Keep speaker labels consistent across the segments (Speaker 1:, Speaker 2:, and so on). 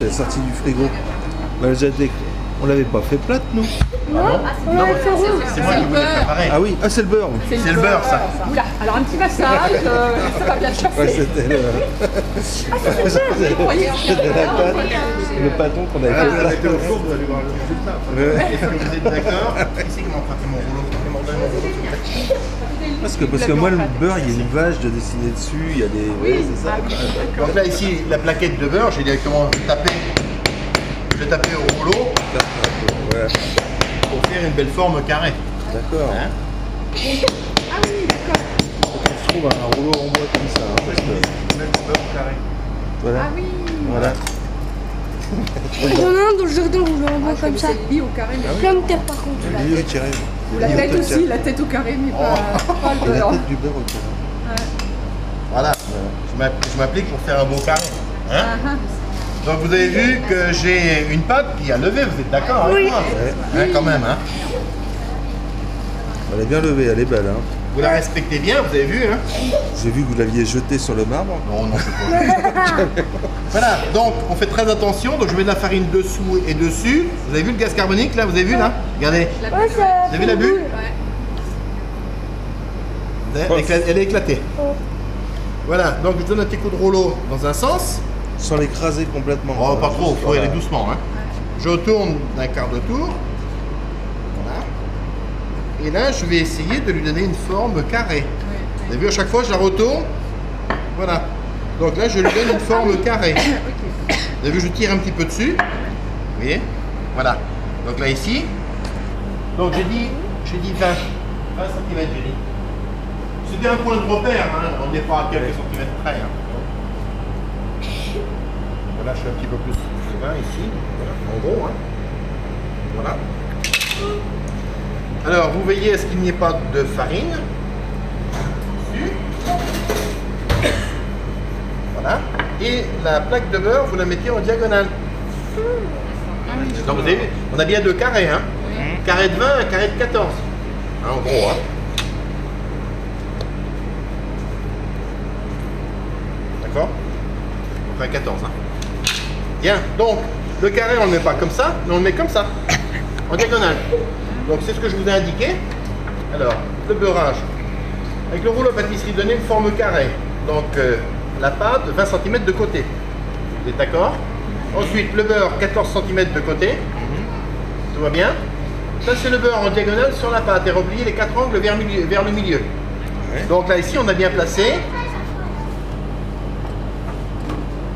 Speaker 1: Elle est sortie du frigo. On l'avait pas fait plate, nous.
Speaker 2: Non,
Speaker 3: c'est moi qui voulais préparer.
Speaker 1: Ah oui, ah c'est le beurre.
Speaker 3: C'est le beurre, ça.
Speaker 2: Oula, alors un petit massage, ça va bien se passer.
Speaker 1: Ouais, c'était le... C'était la pâte, le pâton qu'on avait fait.
Speaker 3: Vous avez été au four, vous allez voir le résultat. Est-ce que vous êtes d'accord? Qui c'est qui m'a emprunté mon rouleau?
Speaker 1: Parce que moi, le beurre, il y a une vache de dessiner dessus, il y a des...
Speaker 2: Oui,
Speaker 1: c'est ça.
Speaker 3: Donc là, ici, la plaquette de beurre, j'ai directement tapé. Je l'ai tapé au rouleau
Speaker 1: Ouais.
Speaker 3: pour faire une belle forme carrée.
Speaker 1: D'accord.
Speaker 3: Hein?
Speaker 2: Ah oui, d'accord.
Speaker 1: Donc on se trouve un rouleau en bois comme ça. Hein, parce que...
Speaker 3: Même beurre carré.
Speaker 1: Voilà.
Speaker 2: Ah oui.
Speaker 1: Voilà.
Speaker 4: Il y en a un dans le jardin où on voit comme ça.
Speaker 2: Lit au carré, mais
Speaker 4: Plein de terre par contre.
Speaker 1: Oui, tiré.
Speaker 2: ou la tête aussi, la tête au carré, mais pas le
Speaker 1: Et la
Speaker 2: beurre.
Speaker 1: tête du beurre au carré.
Speaker 3: Voilà. Je m'applique pour faire un beau carré. Hein? Donc vous avez vu que j'ai une pâte qui a levé, vous êtes d'accord avec moi? Hein, quand même. Hein?
Speaker 1: Elle est bien levée, elle est belle. Hein.
Speaker 3: Vous la respectez bien, vous avez vu. Hein?
Speaker 1: J'ai vu que vous l'aviez jetée sur le marbre.
Speaker 3: Non, c'est pas Voilà, donc on fait très attention. Donc je mets de la farine dessous et dessus. Vous avez vu le gaz carbonique là? Vous avez vu là? Regardez.
Speaker 4: Ouais,
Speaker 3: Vous avez vu la bulle? Elle est éclatée. Voilà, donc je donne un petit coup de rouleau dans un sens.
Speaker 1: Sans l'écraser complètement.
Speaker 3: Oh, pas trop, il faut y aller
Speaker 1: Voilà.
Speaker 3: doucement. Hein. Je tourne d'un quart de tour. Voilà. Et là, je vais essayer de lui donner une forme carrée. Vous avez vu, à chaque fois, je la retourne. Voilà. Donc là, je lui donne une forme carrée. Vous avez vu, je tire un petit peu dessus. Vous voyez? Voilà. Donc là, ici. Donc j'ai dit 20 cm, j'ai dit. C'était un point de repère, hein. On n'est pas à quelques centimètres près. Hein. Voilà, je fais un petit peu plus de 20 ici, voilà, en gros. Hein. Voilà. Alors, vous veillez à ce qu'il n'y ait pas de farine. Dessus. Voilà. Et la plaque de beurre, vous la mettez en diagonale. Donc, vous avez vu, on a bien deux carrés. Hein. Carré de 20 et un carré de 14. Hein, en gros. Hein. D'accord? On fait 14. Hein. Bien, donc le carré on ne le met pas comme ça, mais on le met comme ça, en diagonale. Donc c'est ce que je vous ai indiqué. Alors, le beurrage. Avec le rouleau à pâtisserie, donner une forme carrée. Donc la pâte, 20 cm de côté. Vous êtes d'accord? Ensuite, le beurre, 14 cm de côté. Tout va bien? Ça c'est le beurre en diagonale sur la pâte et replier les 4 angles vers le milieu. Donc là ici on a bien placé.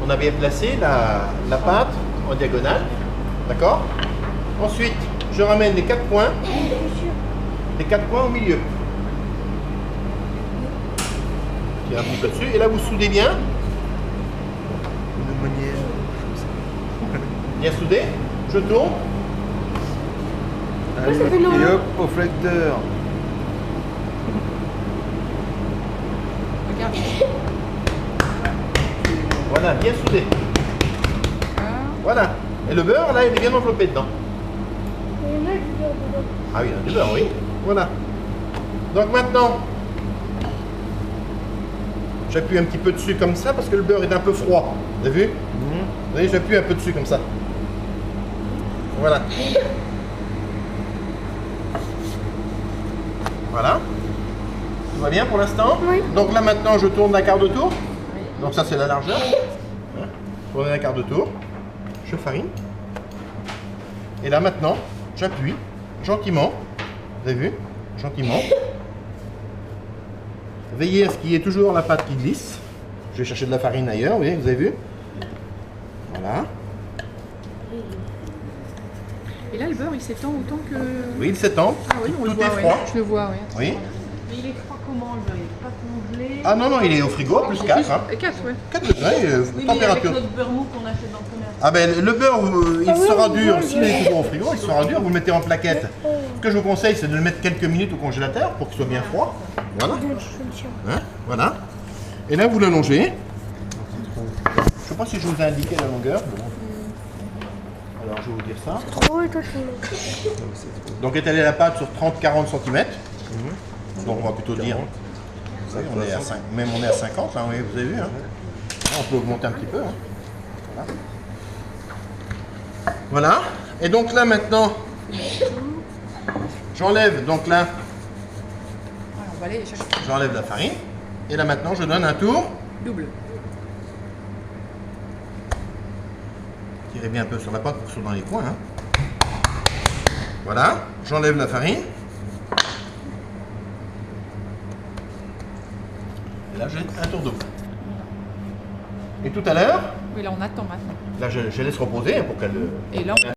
Speaker 3: On a bien placé la pâte en diagonale, d'accord? Ensuite, je ramène les 4 points au milieu. Tire un petit peu dessus, et là vous soudez bien. Bien soudé, je tourne.
Speaker 1: Allez, et hop, au flecteur.
Speaker 2: Regarde.
Speaker 3: Voilà, bien soudé. Voilà. Et le beurre, là, il est bien enveloppé dedans.
Speaker 4: Il y en a du beurre dedans.
Speaker 3: Ah oui, il y a du beurre, oui. Voilà. Donc maintenant, j'appuie un petit peu dessus comme ça parce que le beurre est un peu froid. Vous avez vu? Vous voyez, j'appuie un peu dessus comme ça. Voilà. Voilà. Tout va bien pour l'instant?
Speaker 4: Oui.
Speaker 3: Donc là maintenant, je tourne d'un quart de tour. Donc ça, c'est la largeur. Hein? Tourner d'un quart de tour. Je farine. Et là maintenant, j'appuie gentiment. Vous avez vu? Gentiment. Veillez à ce qu'il y ait toujours la pâte qui glisse. Je vais chercher de la farine ailleurs, vous avez vu? Voilà.
Speaker 2: Et là, le beurre, il s'étend autant que...
Speaker 3: Oui, il s'étend.
Speaker 2: Ah oui, on
Speaker 3: Tout
Speaker 2: le voit,
Speaker 3: est
Speaker 2: ouais.
Speaker 3: froid.
Speaker 2: Je le vois, oui.
Speaker 3: Oui.
Speaker 2: Mais il est froid comment, le beurre? Il n'est pas congelé?
Speaker 3: Ah non, non, il est au frigo, plus 4. Hein.
Speaker 2: 4, ouais.
Speaker 3: 4 degrés,
Speaker 2: Oui, mais
Speaker 3: température.
Speaker 2: avec notre beurre mou qu'on achète dans le commerce.
Speaker 3: Ah ben le beurre, il sera dur, s'il est toujours au frigo, il sera dur, vous le mettez en plaquette. Ce que je vous conseille, c'est de le mettre quelques minutes au congélateur pour qu'il soit bien froid. Voilà. Hein, voilà. Et là, vous l'allongez. Je ne sais pas si je vous ai indiqué la longueur. Alors, je vais vous dire ça.
Speaker 4: Trop et toi tu
Speaker 3: Donc, étaler la pâte sur 30-40 cm. Donc, on va plutôt dire... Vous voyez, on est à 5, même on est à 50, là, vous avez vu. Hein. Là, on peut augmenter un petit peu. Hein. Voilà. Voilà. Et donc là maintenant, j'enlève donc là,
Speaker 2: Voilà, on va aller chercher
Speaker 3: j'enlève la farine. Et là maintenant, je donne un tour.
Speaker 2: double.
Speaker 3: Tirez bien un peu sur la pâte pour que ce soit dans les coins. Hein. Voilà. J'enlève la farine. Et là, j'ai un tour double. Et tout à l'heure,
Speaker 2: Oui, là on attend maintenant.
Speaker 3: là, je laisse reposer pour qu'elle...
Speaker 2: Et là on